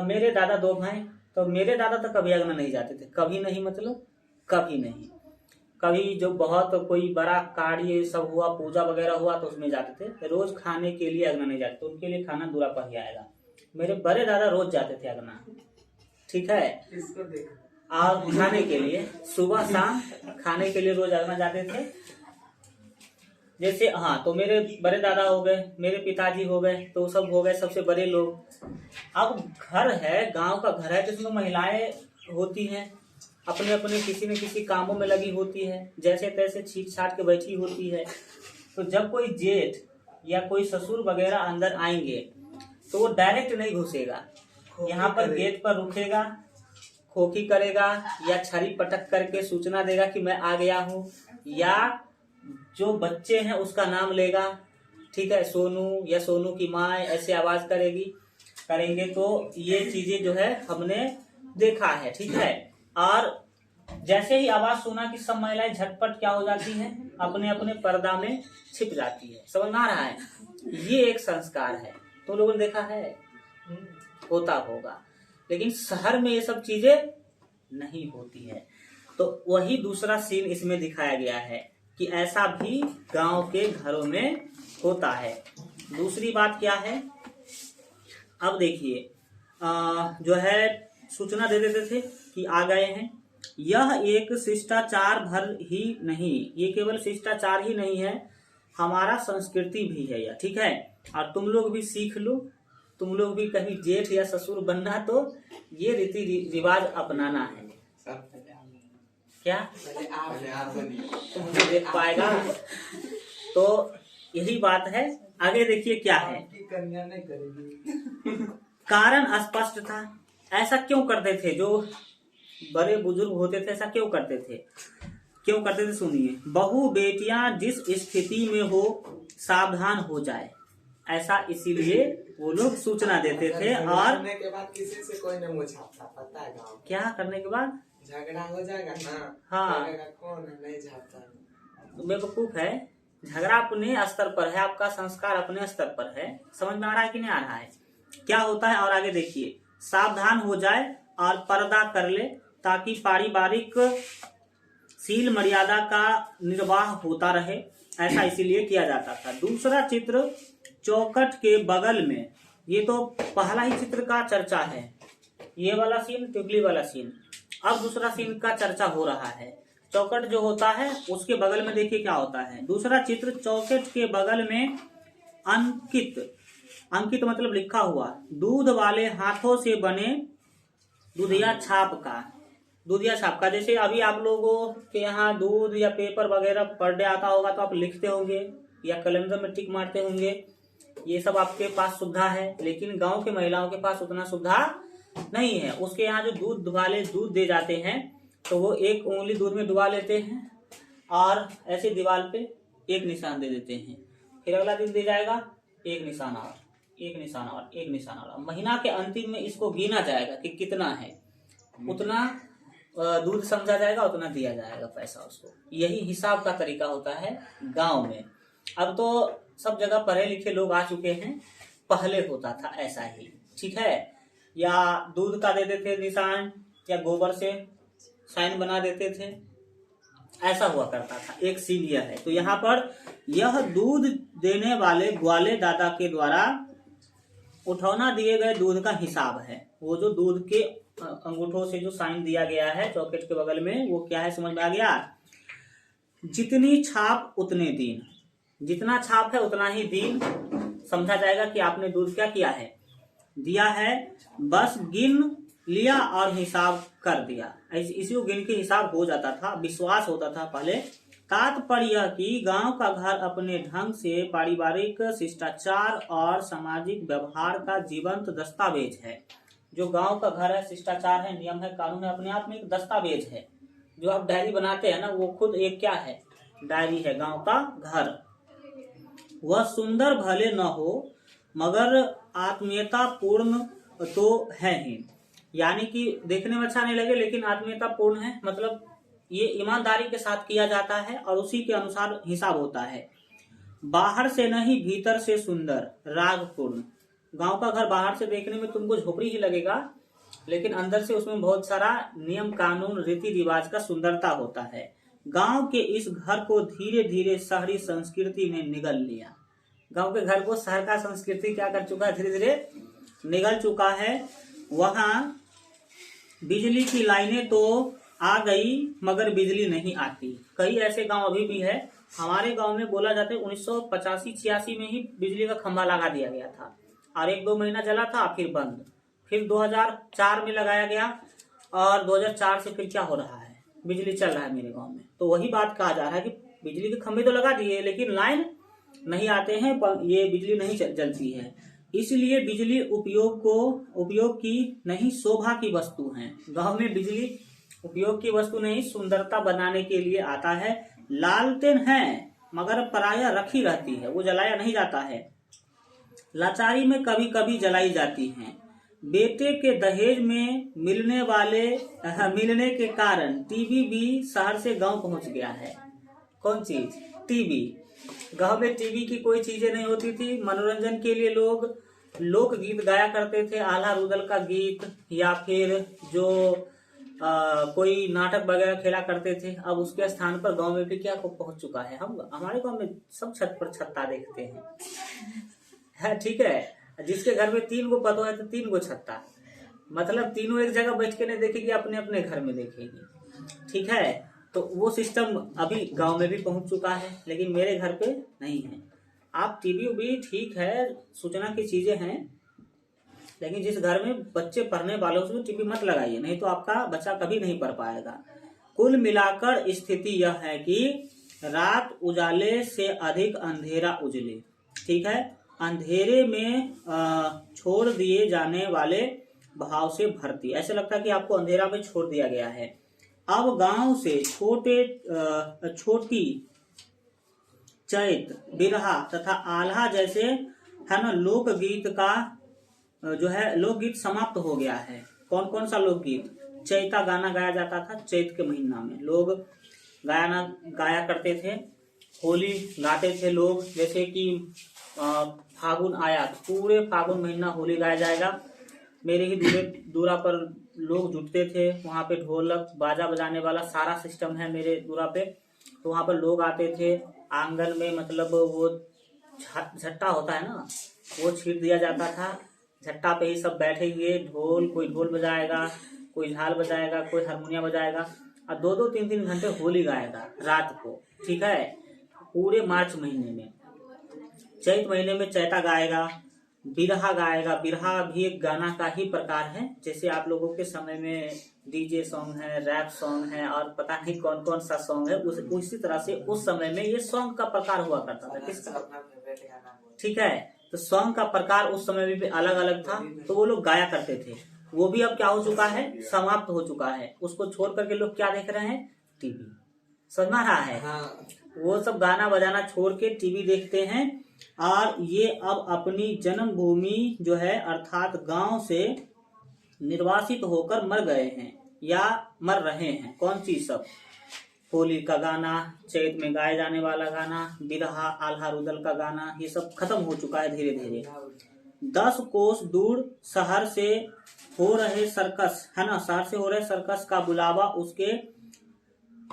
मेरे दादा 2 भाई, तो मेरे दादा तो कभी अगना नहीं जाते थे, कभी नहीं, मतलब कभी नहीं। कभी जो बहुत कोई बड़ा कार्य सब हुआ, पूजा वगैरह हुआ तो उसमें जाते थे। रोज खाने के लिए अगना नहीं जाते, तो उनके लिए खाना दूरा पर ही आएगा। मेरे बड़े दादा रोज जाते थे अगना, ठीक है, और खाने के लिए सुबह शाम खाने के लिए रोज अगना जाते थे। जैसे हाँ, तो मेरे बड़े दादा हो गए, मेरे पिताजी हो गए, तो सब हो गए सबसे बड़े लोग। अब घर है, गांव का घर है, जिसमें महिलाएं होती हैं, अपने अपने किसी न किसी कामों में लगी होती है, जैसे तैसे छीट छाट के बैठी होती है। तो जब कोई जेठ या कोई ससुर वगैरह अंदर आएंगे तो वो डायरेक्ट नहीं घुसेगा, यहाँ पर गेट पर रुकेगा, खोखी करेगा या छड़ी पटक करके सूचना देगा कि मैं आ गया हूँ, या जो बच्चे हैं उसका नाम लेगा, ठीक है, सोनू या सोनू की माँ ऐसे आवाज करेंगे। तो ये चीजें जो है हमने देखा है, ठीक है। और जैसे ही आवाज सुना कि सब महिलाएं झटपट क्या हो जाती हैं, अपने अपने पर्दा में छिप जाती है। समझ में आ रहा है? ये एक संस्कार है, तो लोगों ने देखा है, होता होगा, लेकिन शहर में ये सब चीजें नहीं होती है। तो वही दूसरा सीन इसमें दिखाया गया है कि ऐसा भी गांव के घरों में होता है। दूसरी बात क्या है, अब देखिए, जो है सूचना दे देते थे कि आ गए हैं। यह एक शिष्टाचार भर ही नहीं, ये केवल शिष्टाचार ही नहीं है, हमारा संस्कृति भी है यह, ठीक है। और तुम लोग भी सीख लो, तुम लोग भी कहीं जेठ या ससुर बनना तो ये रीति रिवाज अपनाना है। क्या तो मुझे देख पाएगा, तो यही बात है। आगे देखिए क्या है, कारण स्पष्ट था। ऐसा क्यों करते थे जो बड़े बुजुर्ग होते थे, ऐसा क्यों करते थे सुनिए। बहू बेटियां जिस स्थिति में हो सावधान हो जाए, ऐसा इसीलिए वो लोग सूचना देते थे। और करने के बाद किसी से कोई नहीं मुझाता, पता है गाँव क्या करने के बाद झगड़ा हो जाएगा ना, हाँ, कौन है नहीं झापता, बेवकूफ है। झगड़ा अपने स्तर पर है, आपका संस्कार अपने स्तर पर है। समझ में आ रहा है कि नहीं आ रहा है? क्या होता है और आगे देखिए, सावधान हो जाए और पर्दा कर ले, ताकि पारिवारिक शील मर्यादा का निर्वाह होता रहे, ऐसा इसीलिए किया जाता था। दूसरा चित्र चौखट के बगल में, ये तो पहला ही चित्र का चर्चा है, ये वाला सीन टिकली वाला सीन। अब दूसरा सीन का चर्चा हो रहा है। चौखट जो होता है उसके बगल में देखिए क्या होता है। दूसरा चित्र चौखट के बगल में अंकित, अंकित मतलब लिखा हुआ, दूध वाले हाथों से बने दूधिया छाप का, दूधिया छाप का। जैसे अभी आप लोगों के यहाँ दूध या पेपर वगैरह पर डे आता होगा तो आप लिखते होंगे या कैलेंडर में टिक मारते होंगे, ये सब आपके पास सुविधा है। लेकिन गांव के महिलाओं के पास उतना सुविधा नहीं है। उसके यहाँ जो दूध वाले दूध दे जाते हैं तो वो एक उंगली दूध में डुबा लेते हैं और ऐसे दीवार पे एक निशान दे देते हैं। फिर अगला दिन दे जाएगा एक निशान और एक निशान और एक निशान और। महीना के अंतिम में इसको गिना जाएगा कि कितना है, उतना दूध समझा जाएगा, उतना दिया जाएगा पैसा उसको। यही हिसाब का तरीका होता है गांव में। अब तो सब जगह पढ़े लिखे लोग आ चुके हैं, पहले होता था ऐसा ही, ठीक है। या दूध का दे देते निशान या गोबर से साइन बना देते थे, ऐसा हुआ करता था। एक सीन यह है। तो यहाँ पर यह दूध देने वाले ग्वाले दादा के द्वारा उठौना दिए गए दूध का हिसाब है। वो जो दूध के अंगूठों से जो साइन दिया गया है चौखट के बगल में, वो क्या है समझ में आ गया। जितनी छाप उतने दिन, जितना छाप है उतना ही दिन समझा जाएगा कि आपने दूध क्या किया है, दिया है। बस गिन लिया और हिसाब कर दिया, इसी को गिन के हिसाब हो जाता था, विश्वास होता था पहले। तात्पर्य यह कि गांव का घर अपने ढंग से पारिवारिक शिष्टाचार और सामाजिक व्यवहार का जीवंत दस्तावेज है। जो गांव का घर है, शिष्टाचार है, नियम है, कानून है, अपने आप में एक दस्तावेज है। जो आप डायरी बनाते हैं ना, वो खुद एक क्या है, डायरी है गांव का घर। वह सुंदर भले न हो मगर आत्मीयता पूर्ण तो है ही, यानी कि देखने में अच्छा नहीं लगे लेकिन आत्मीयता पूर्ण है। मतलब ये ईमानदारी के साथ किया जाता है और उसी के अनुसार हिसाब होता है। बाहर से नहीं भीतर से सुंदर रागपूर्ण। गांव का घर बाहर से देखने में तुमको झोपड़ी ही लगेगा, लेकिन अंदर से उसमें बहुत सारा नियम कानून रीति रिवाज का सुंदरता होता है। गांव के इस घर को धीरे धीरे शहरी संस्कृति ने निगल लिया। गांव के घर को शहर का संस्कृति क्या कर चुका है, धीरे धीरे निगल चुका है। वहां बिजली की लाइनें तो आ गई मगर बिजली नहीं आती। कई ऐसे गांव अभी भी है। हमारे गांव में बोला जाता है 1985-86 में ही बिजली का खंभा लगा दिया गया था और 1-2 महीना चला था, फिर बंद। फिर 2004 में लगाया गया और 2004 से फिर क्या हो रहा है, बिजली चल रहा है मेरे गांव में। तो वही बात कहा जा रहा है कि बिजली के खंभे तो लगा दिए लेकिन लाइन नहीं आते हैं, ये बिजली नहीं जलती है। इसलिए बिजली उपयोग की नहीं, शोभा की वस्तु है। गांव में बिजली उपयोग की वस्तु नहीं, सुंदरता बनाने के लिए आता है। लालटेन है मगर प्रायः रखी रहती है, वो जलाया नहीं जाता है। लाचारी में कभी कभी जलाई जाती है। बेटे के दहेज में मिलने के कारण टीवी भी शहर से गांव पहुंच गया है। कौन चीज, टीवी। गांव में टीवी की कोई चीजें नहीं होती थी। मनोरंजन के लिए लोग लोकगीत गाया करते थे, आल्हा रुदल का गीत, या फिर जो कोई नाटक वगैरह खेला करते थे। अब उसके स्थान पर गांव में भी क्या पहुंच चुका है, हम हमारे गांव में सब छत पर छत्ता देखते हैं, ठीक है। जिसके घर में 3 गो पतो है तो 3 गो छत्ता, मतलब तीनों एक जगह बैठ के नहीं देखेगी, अपने अपने घर में देखेगी, ठीक है। तो वो सिस्टम अभी गांव में भी पहुंच चुका है, लेकिन मेरे घर पे नहीं है। आप टीवी भी ठीक है, सूचना की चीजें हैं, लेकिन जिस घर में बच्चे पढ़ने वाले उसमें टीवी मत लगाइए, नहीं तो आपका बच्चा कभी नहीं पढ़ पाएगा। कुल मिलाकर स्थिति यह है कि रात उजाले से अधिक अंधेरा उजले, ठीक है। अंधेरे में छोड़ दिए जाने वाले भाव से भरती, ऐसे लगता है कि आपको अंधेरा में छोड़ दिया गया है। अब गांव से छोटी चैत, बिरहा तथा आल्हा जैसे है ना लोकगीत का जो है लोकगीत समाप्त हो गया है। कौन कौन सा लोकगीत, चैता गाना गाया जाता था, चैत के महीना में लोग गाया करते थे। होली गाते थे लोग, जैसे कि फागुन आया तो पूरे फागुन महीना होली गाया जाएगा। मेरे ही दूरा पर लोग जुटते थे वहाँ पे, ढोलक बाजा बजाने वाला सारा सिस्टम है मेरे दूरा पे। तो वहाँ पर लोग आते थे, आंगन में मतलब वो झट्टा होता है ना, वो छीट दिया जाता था। झट्टा पे ही सब बैठेंगे, कोई ढोल बजाएगा, कोई झाल बजाएगा, कोई हारमोनिया बजाएगा, और 2-2 3-3 घंटे होली गाएगा रात को। ठीक है, पूरे मार्च महीने में, चैत महीने में चैता गाएगा, बिरहा गाएगा। बिरहा भी एक गाना का ही प्रकार है। जैसे आप लोगों के समय में डीजे सॉन्ग है, रैप सॉन्ग है, और पता नहीं कौन कौन सा सॉन्ग है, उसी तरह से उस समय में ये सॉन्ग का प्रकार हुआ करता था। किसका? ठीक है, तो सॉन्ग का प्रकार उस समय में भी अलग अलग था, तो वो लोग गाया करते थे। वो भी अब क्या हो चुका है, समाप्त हो चुका है। उसको छोड़ करके लोग क्या देख रहे हैं, टीवी। समझ में आ रहा है? हाँ। वो सब गाना बजाना छोड़ के टीवी देखते हैं, और ये अब अपनी जन्मभूमि जो है अर्थात गांव से निर्वासित होकर मर गए हैं या मर रहे हैं। कौन चीज सब? होली का गाना, चैत में गाए जाने वाला गाना, बिरहा, आल्हा रुदल का गाना, ये सब खत्म हो चुका है धीरे धीरे। 10 कोस दूर शहर से हो रहे सर्कस, है ना, शहर से हो रहे सर्कस का बुलावा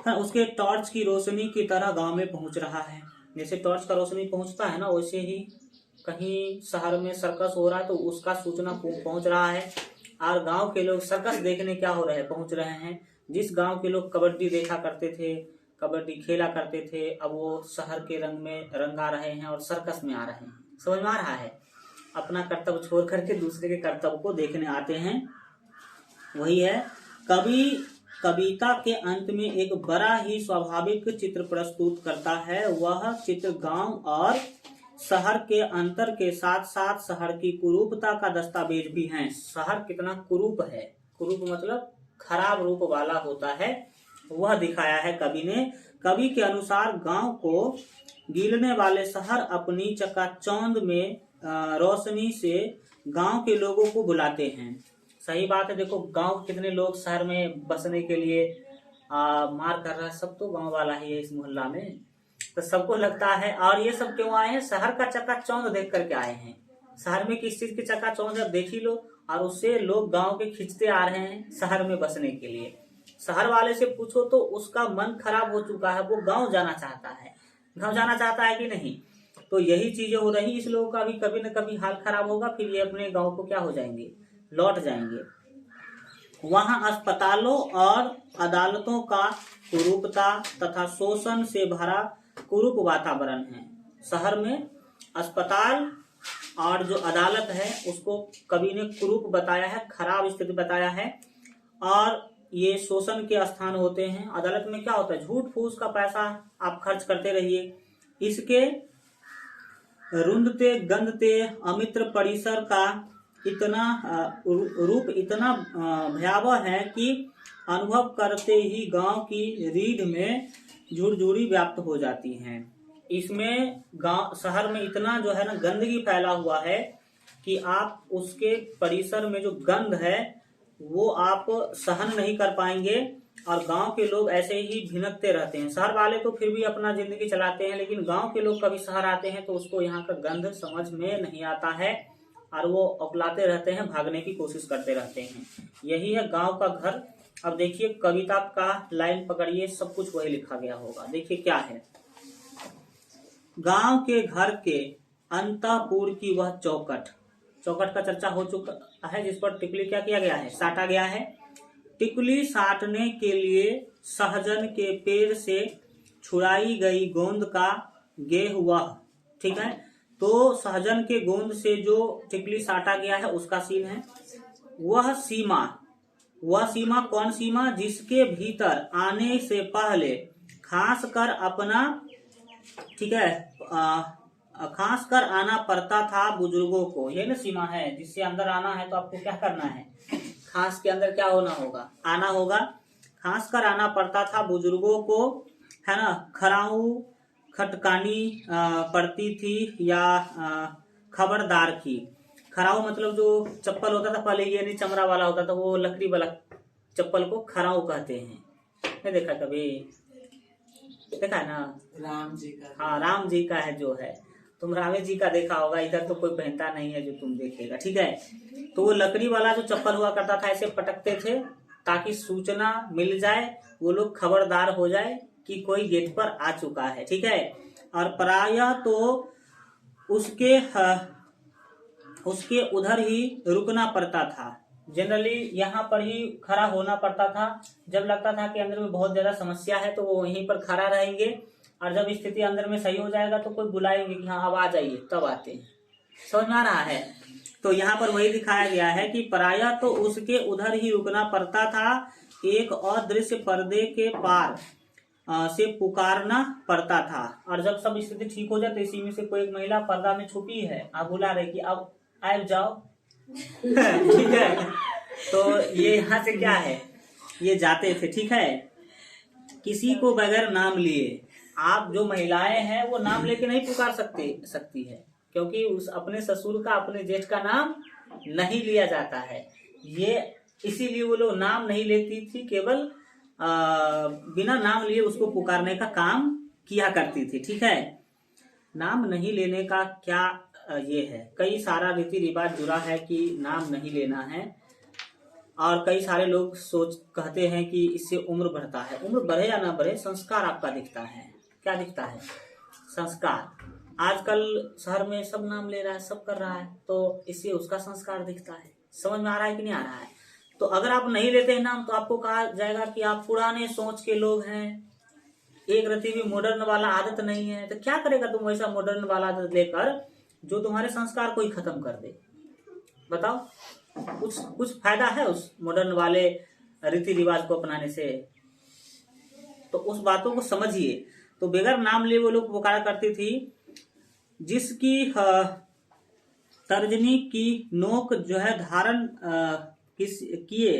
उसके टॉर्च की रोशनी की तरह गांव में पहुंच रहा है। जैसे टॉर्च का रोशनी पहुंचता है ना, वैसे ही कहीं शहर में सर्कस हो रहा है तो उसका सूचना पहुंच रहा है। और गांव के लोग सर्कस देखने क्या हो रहे हैं, पहुंच रहे हैं। जिस गांव के लोग कबड्डी देखा करते थे, कबड्डी खेला करते थे, अब वो शहर के रंग में रंगा रहे हैं और सर्कस में आ रहे हैं। समझ में आ रहा है? अपना कर्तव्य छोड़ करके दूसरे के कर्तव्य को देखने आते हैं। वही है, कविता के अंत में एक बड़ा ही स्वाभाविक चित्र प्रस्तुत करता है। वह चित्र गांव और शहर के अंतर के साथ साथ शहर की कुरूपता का दस्तावेज भी है। शहर कितना कुरूप है, कुरूप मतलब खराब रूप वाला होता है, वह दिखाया है कवि ने। कवि के अनुसार गांव को गिलने वाले शहर अपनी चकाचौंध में रोशनी से गांव के लोगों को बुलाते हैं। सही बात है। देखो गांव के कितने लोग शहर में बसने के लिए मार कर रहा है, सब तो गांव वाला ही है इस मोहल्ला में, तो सबको लगता है। और ये सब क्यों आए हैं? शहर का चकाचौंध देख करके आए हैं। शहर में किस चीज की चकाचौंध है देख ही लो, और उससे लोग गांव के खींचते आ रहे हैं शहर में बसने के लिए। शहर वाले से पूछो तो उसका मन खराब हो चुका है, वो गांव जाना चाहता है। गांव जाना चाहता है कि नहीं? तो यही चीजें हो रही, इस लोगों का भी कभी न कभी हाल खराब होगा, फिर ये अपने गांव को क्या हो जाएंगे, लौट जाएंगे। वहां अस्पतालों और अदालतों का कुरूपता तथा शोषण से भरा कुरूप वातावरण है। शहर में अस्पताल और जो अदालत है उसको कवि ने कुरूप बताया है, खराब स्थिति बताया है, और ये शोषण के स्थान होते हैं। अदालत में क्या होता है, झूठ फूस का पैसा आप खर्च करते रहिए। इसके रुंधते गंधते अमित्र परिसर का इतना रूप इतना भयावह है कि अनुभव करते ही गांव की रीढ़ में झुरझुरी व्याप्त हो जाती हैं। इसमें गांव शहर में इतना जो है ना गंदगी फैला हुआ है कि आप उसके परिसर में जो गंध है वो आप सहन नहीं कर पाएंगे, और गांव के लोग ऐसे ही भिनकते रहते हैं। शहर वाले तो फिर भी अपना जिंदगी चलाते हैं, लेकिन गांव के लोग कभी शहर आते हैं तो उसको यहाँ का गंध समझ में नहीं आता है, और वो अकलाते रहते हैं, भागने की कोशिश करते रहते हैं। यही है गांव का घर। अब देखिए कविता का लाइन पकड़िए, सब कुछ वही लिखा गया होगा। देखिए क्या है, गांव के घर के अंतःपुर की वह चौखट का चर्चा हो चुका है, जिस पर टिकली क्या किया गया है, साटा गया है। टिकली साटने के लिए सहजन के पेड़ से छुड़ाई गई गोंद का गेह वह, ठीक है। तो सहजन के गोंद से जो टिकली साटा गया है उसका सीन है। वह सीमा कौन सीमा? जिसके भीतर आने से पहले खास कर अपना, ठीक है, खास कर आना पड़ता था बुजुर्गों को। ये ना सीमा है, जिससे अंदर आना है तो आपको क्या करना है, खास के अंदर क्या होना होगा, आना होगा। खास कर आना पड़ता था बुजुर्गों को, है ना। खराऊ खटकानी पड़ती थी या खबरदार की। खराऊ मतलब जो चप्पल होता था पहले, ये नहीं चमड़ा वाला होता था, वो लकड़ी वाला चप्पल को खराऊ कहते हैं। नहीं देखा कभी? देखा है ना, राम जी का। हाँ राम जी का है जो है, तुम रामे जी का देखा होगा, इधर तो कोई पहनता नहीं है जो तुम देखेगा, ठीक है। तो वो लकड़ी वाला जो चप्पल हुआ करता था, ऐसे पटकते थे ताकि सूचना मिल जाए, वो लोग खबरदार हो जाए कि कोई गेट पर आ चुका है, ठीक है। और प्रायः तो उसके उधर ही रुकना पड़ता था, जनरली यहाँ पर ही खड़ा होना पड़ता था। जब लगता था कि अंदर में बहुत ज्यादा समस्या है तो वो वहीं पर खड़ा रहेंगे, और जब स्थिति अंदर में सही हो जाएगा तो कोई बुलाएंगे कि हाँ अब आ जाइए, तब आते हैं। समझ में आ रहा है? तो यहाँ पर वही दिखाया गया है कि प्रायः तो उसके उधर ही रुकना पड़ता था, एक अदृश्य पर्दे के पार से पुकारना पड़ता था। और जब सब स्थिति ठीक हो जाए तो इसी में से कोई एक महिला पर्दा में छुपी है, आप बुला रहे कि अब आ जाओ ठीक है। तो ये यहाँ से क्या है, ये जाते थे, ठीक है। किसी को बगैर नाम लिए, आप जो महिलाएं हैं वो नाम लेके नहीं पुकार सकती है, क्योंकि उस अपने ससुर का, अपने जेठ का नाम नहीं लिया जाता है। ये इसीलिए वो लोग नाम नहीं लेती थी, केवल बिना नाम लिए उसको पुकारने का काम किया करती थी, ठीक है। नाम नहीं लेने का क्या ये है, कई सारा रीति रिवाज जुड़ा है कि नाम नहीं लेना है, और कई सारे लोग कहते हैं कि इससे उम्र बढ़ता है। उम्र बढ़े या ना बढ़े, संस्कार आपका दिखता है। क्या दिखता है? संस्कार। आजकल शहर में सब नाम ले रहा है, सब कर रहा है, तो इससे उसका संस्कार दिखता है। समझ में आ रहा है कि नहीं आ रहा है? तो अगर आप नहीं लेते हैं नाम तो आपको कहा जाएगा कि आप पुराने सोच के लोग हैं, एक रति भी मॉडर्न वाला आदत नहीं है। तो क्या करेगा तुम वैसा मॉडर्न वाला आदत लेकर जो तुम्हारे संस्कार को ही खत्म कर दे? बताओ, कुछ फायदा है उस मॉडर्न वाले रीति रिवाज को अपनाने से? तो उस बातों को समझिए। तो बगैर नाम लिए वो लोग पुकारा करती थी, जिसकी तर्जनी की नोक जो है धारण किए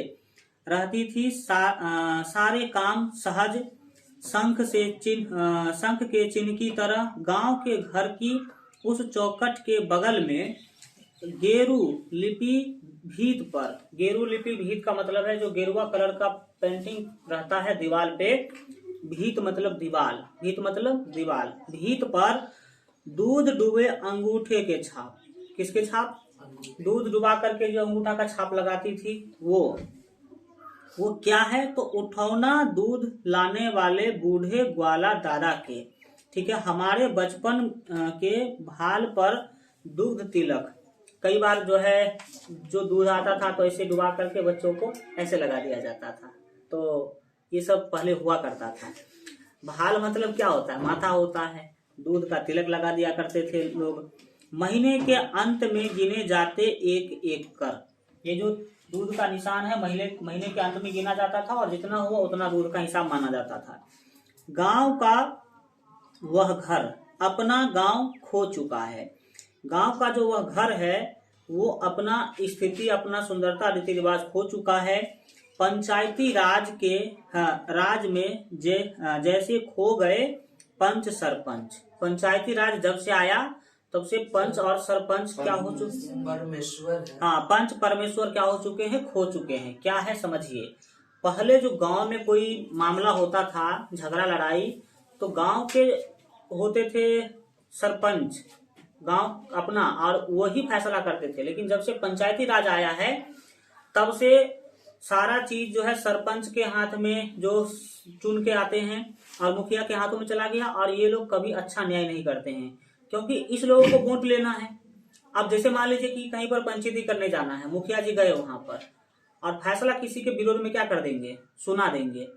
रहती थी। सारे काम सहज शंख के चिन्ह की तरह। गांव के घर की उस चौखट के बगल में गेरू लिपि भीत पर, गेरू लिपि भीत का मतलब है जो गेरुआ कलर का पेंटिंग रहता है दीवार पे, भीत मतलब दीवाल, भीत मतलब दीवाल, भीत पर दूध डूबे अंगूठे के छाप। किसके छाप? दूध डुबा करके जो अंगूठा का छाप लगाती थी वो क्या है? तो उठौना दूध लाने वाले बूढ़े ग्वाला दादा के, ठीक है। हमारे बचपन के भाल पर दुग्ध तिलक, कई बार जो है जो दूध आता था तो ऐसे डुबा करके बच्चों को ऐसे लगा दिया जाता था। तो ये सब पहले हुआ करता था। भाल मतलब क्या होता है? माथा होता है, दूध का तिलक लगा दिया करते थे लोग। महीने के अंत में गिने जाते एक एक कर, ये जो दूध का निशान है महीने के अंत में गिना जाता था, और जितना हुआ उतना दूध का हिसाब माना जाता था। गांव का वह घर अपना गांव खो चुका है। गांव का जो वह घर है वो अपना स्थिति, अपना सुंदरता, रीति रिवाज खो चुका है। पंचायती राज के राज में जैसे खो गए पंच सरपंच। पंचायती राज जब से आया तब से पंच और सरपंच क्या हो चुके? परमेश्वर। हाँ, पंच परमेश्वर क्या हो चुके हैं? खो चुके हैं। क्या है समझिए। पहले जो गांव में कोई मामला होता था, झगड़ा लड़ाई, तो गांव के होते थे सरपंच, गांव अपना, और वही फैसला करते थे। लेकिन जब से पंचायती राज आया है तब से सारा चीज जो है सरपंच के हाथ में जो चुन के आते हैं और मुखिया के हाथों में चला गया, और ये लोग कभी अच्छा न्याय नहीं करते हैं, क्योंकि इस लोगों को वोट लेना है। अब जैसे मान लीजिए कि कहीं पर पंचायती करने जाना है, मुखिया जी गए वहां पर और फैसला किसी के विरोध में क्या कर देंगे? सुना देंगे।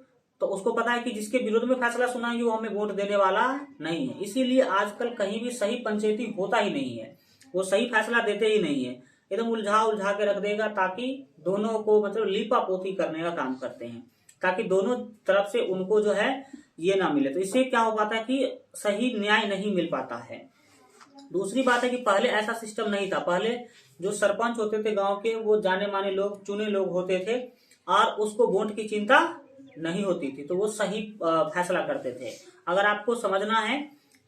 तो उसको पता है कि जिसके विरोध में फैसला सुनाएंगे वो हमें वोट देने वाला नहीं है। इसीलिए आजकल कहीं भी सही पंचायती होता ही नहीं है, वो सही फैसला देते ही नहीं है, एकदम उलझा के रख देगा, ताकि दोनों को मतलब लीपा पोती करने का काम करते हैं, ताकि दोनों तरफ से उनको जो है ये ना मिले। तो इससे क्या हो पाता है कि सही न्याय नहीं मिल पाता है। दूसरी बात है कि पहले ऐसा सिस्टम नहीं था। पहले जो सरपंच होते थे गांव के, वो जाने माने लोग, चुने लोग होते थे, और उसको वोट की चिंता नहीं होती थी, तो वो सही फैसला करते थे। अगर आपको समझना है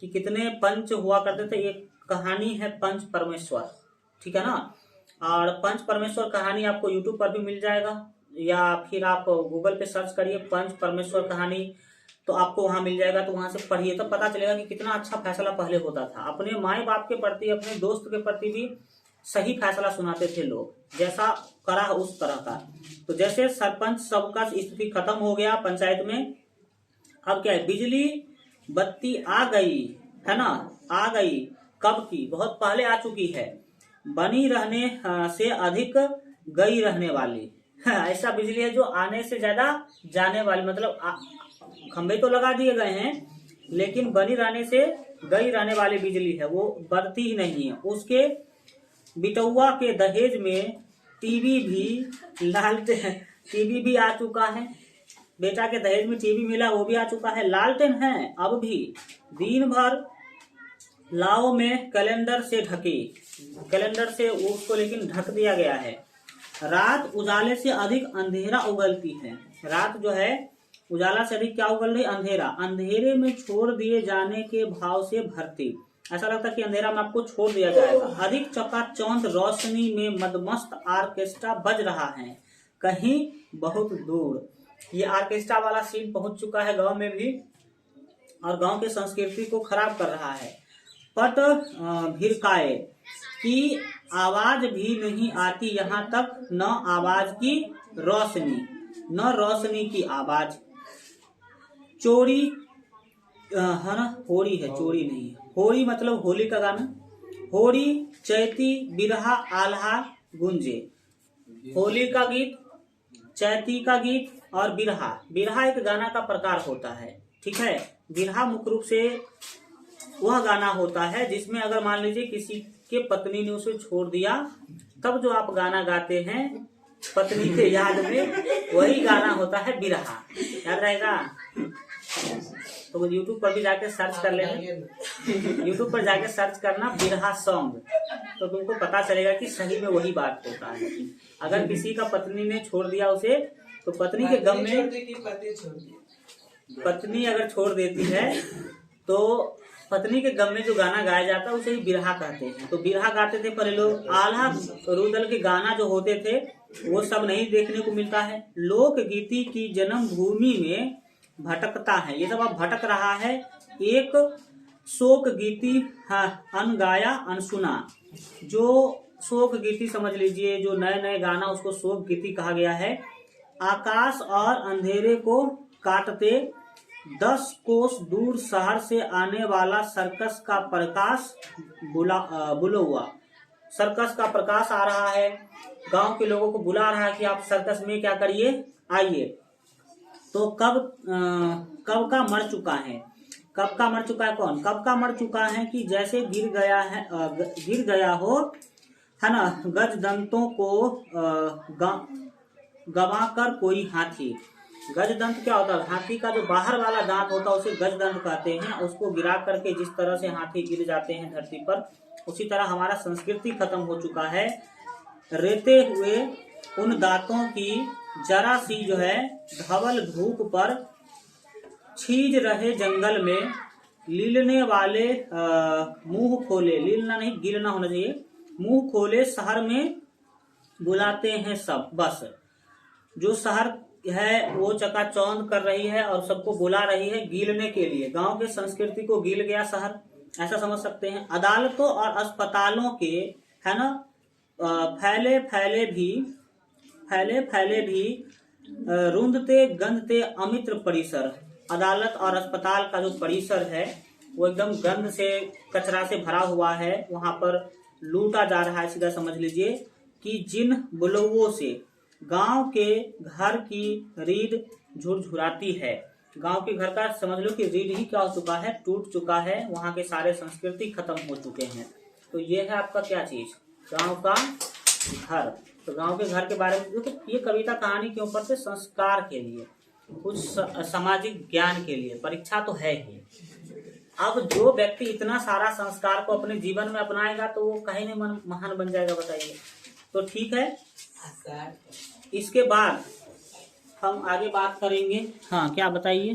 कि कितने पंच हुआ करते थे, एक कहानी है पंच परमेश्वर, ठीक है ना। और पंच परमेश्वर कहानी आपको यूट्यूब पर भी मिल जाएगा, या फिर आप गूगल पे सर्च करिए पंच परमेश्वर कहानी, तो आपको वहां मिल जाएगा, तो वहां से पढ़िए, तब पता चलेगा कि कितना अच्छा फैसला पहले होता था। अपने माए बाप के प्रति, अपने दोस्त के प्रति भी सही फैसला सुनाते थे लोग, जैसा करा उस तरह का। तो जैसे सरपंच सबका स्थिति खत्म हो गया पंचायत में, अब क्या है, बिजली बत्ती आ गई है ना, आ गई, कब की, बहुत पहले आ चुकी है, बनी रहने से अधिक गई रहने वाली। ऐसा बिजली है जो आने से ज्यादा जाने वाली, मतलब खंभे तो लगा दिए गए हैं लेकिन बनी रहने से गई रहने वाली बिजली है, वो बढ़ती ही नहीं है। उसके बिटौआ के दहेज में टीवी भी आ चुका है, बेटा के दहेज में टीवी मिला, वो भी आ चुका है। लालटेन है अब भी दिन भर लाओ में कैलेंडर से उसको लेकिन ढक दिया गया है। रात उजाले से अधिक अंधेरा उगलती है, रात जो है उजाला से अधिक क्या उगल रही, अंधेरा, अंधेरे में छोड़ दिए जाने के भाव से भरती, ऐसा लगता है कि अंधेरा में आपको छोड़ दिया जाएगा। अधिक चकाचौंध रोशनी में मदमस्त ऑर्केस्ट्रा बज रहा है कहीं बहुत दूर। ये ऑर्केस्ट्रा वाला सीन पहुंच चुका है गांव में भी, और गांव की संस्कृति को खराब कर रहा है। पट भिरकाए की आवाज भी नहीं आती यहाँ तक, न आवाज की रोशनी, न रोशनी की आवाज। चोरी है ना, होरी है, चोरी नहीं है, होरी मतलब होली का गाना। होरी चैती बिरहा आल्हा गुंजे, होली का गीत, चैती का गीत और बिरहा। बिरहा एक गाना का प्रकार होता है, ठीक है। बिरहा मुख्य रूप से वह गाना होता है जिसमें अगर मान लीजिए किसी के पत्नी ने उसे छोड़ दिया, तब जो आप गाना गाते हैं पत्नी के याद में, वही गाना होता है बिरहा, याद रहेगा। तो YouTube पर भी जाके सर्च कर लेना, YouTube पर जाके सर्च करना बिरहा सॉन्ग, तो तुमको पता चलेगा कि सही में वही बात होता है। अगर किसी का पत्नी ने छोड़ दिया उसे, तो पत्नी के गम में, पत्नी अगर छोड़ देती है तो पत्नी के गम में जो गाना गाया जाता है उसे ही बिरहा कहते हैं। तो बिरहा गाते थे पहले लोग। आल्हा रुदल के गाना जो होते थे वो सब नहीं देखने को मिलता है। लोक गीति की जन्म भूमि में भटकता है, ये सब अब भटक रहा है। एक शोक गीति अनगाया अनसुना, जो शोक गीति समझ लीजिए, जो नए नए गाना, उसको शोक गीति कहा गया है। आकाश और अंधेरे को काटते 10 कोस दूर शहर से आने वाला सर्कस का प्रकाश बुलौआ, सर्कस का प्रकाश आ रहा है, गांव के लोगों को बुला रहा है कि आप सर्कस में क्या करिए, आइए। तो कब का मर चुका है, कब का मर चुका है कौन, कब का मर चुका है कि जैसे गिर गया हो, है ना, गज दंतों को गवा कर कोई हाथी। गजदंत क्या होता है, हाथी का जो बाहर वाला दांत होता है उसे गजदंत कहते हैं। उसको गिरा करके जिस तरह से हाथी गिर जाते हैं धरती पर, उसी तरह हमारा संस्कृति खत्म हो चुका है। रेते हुए उन दांतों की जरा सी जो है धवल धूप पर छीज रहे जंगल में, लीलने वाले मुंह खोले, लीलना नहीं गिलना होना चाहिए, मुंह खोले शहर में बुलाते हैं सब। बस जो शहर है वो चकाचौंध कर रही है और सबको बुला रही है गीलने के लिए। गांव के संस्कृति को गील गया शहर, ऐसा समझ सकते हैं। अदालतों और अस्पतालों के, है ना, फैले फैले भी रुंधते गंधते अमित्र परिसर। अदालत और अस्पताल का जो परिसर है वो एकदम गंध से, कचरा से भरा हुआ है, वहां पर लूटा जा रहा है। सीधा समझ लीजिए कि जिन बुलौओं से गांव के घर की रीढ़ झुरझुराती है। गांव के घर का समझ लो कि रीढ़ ही क्या हो चुका है, टूट चुका है, वहां के सारे संस्कृति खत्म हो चुके हैं। तो ये है आपका क्या चीज, गांव का घर। तो गांव के घर के बारे में देखो, ये कविता कहानी के ऊपर से संस्कार के लिए, कुछ सामाजिक ज्ञान के लिए, परीक्षा तो है ही। अब जो व्यक्ति इतना सारा संस्कार को अपने जीवन में अपनाएगा तो वो कहीं नहीं महान बन जाएगा, बताइए। तो ठीक है, इसके बाद हम आगे बात करेंगे। हाँ, क्या बताइए।